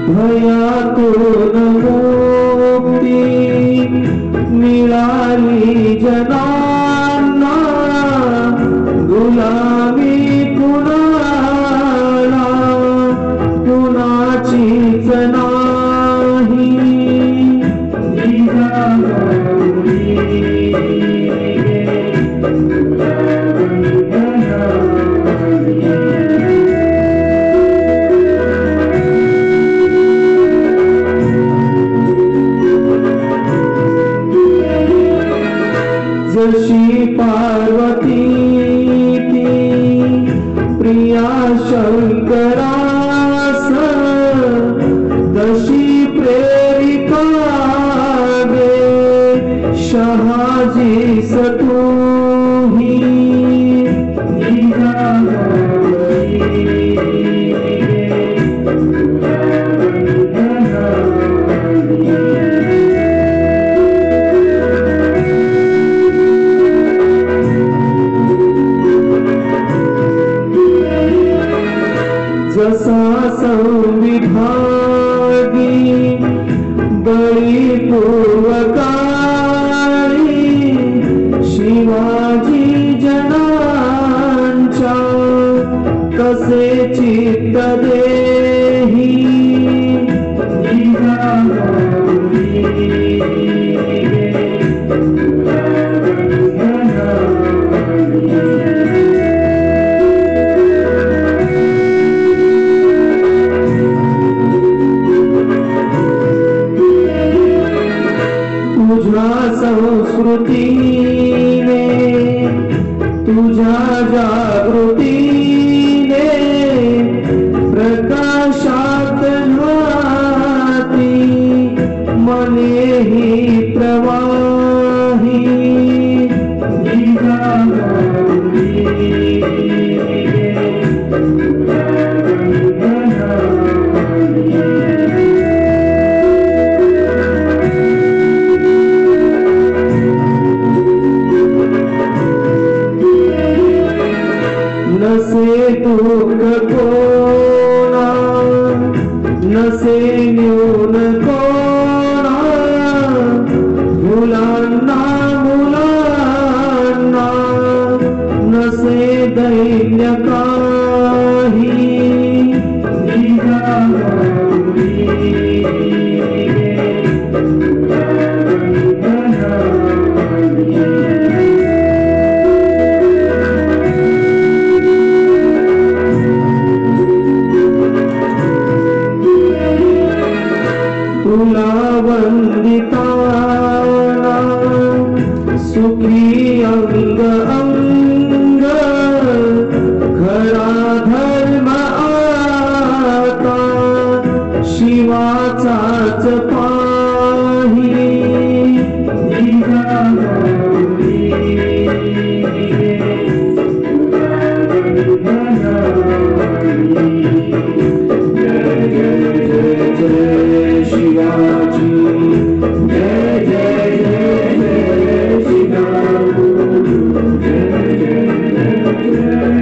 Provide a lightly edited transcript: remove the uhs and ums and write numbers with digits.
भयातून मुक्ती मिळाली जनांना, गुलामी कुणाला कुणाचीच नाही. जशी पार्वती ती प्रिया शंकरास, तशी प्रेरिका गे शहाजीस तूही. जसा संविधागी बळी पूर्वकाळी शिवाजी जनांच्या, कसे चित्त देही. तुझ्या संस्कृतीने तुझ्या जागृतीने प्रकाशात न्हाती मनेही प्रवाही. नसे दुःख कोणा नसे न्यून कोणा, मुलांना मुलांना नसे दैन्य काही. तुला वंदिताना सुखी अंग अंग, खरा धर्म आता शिवाचाच पाही. शिवाजी जय जय जय जय शिवाजी जय जय जय जय.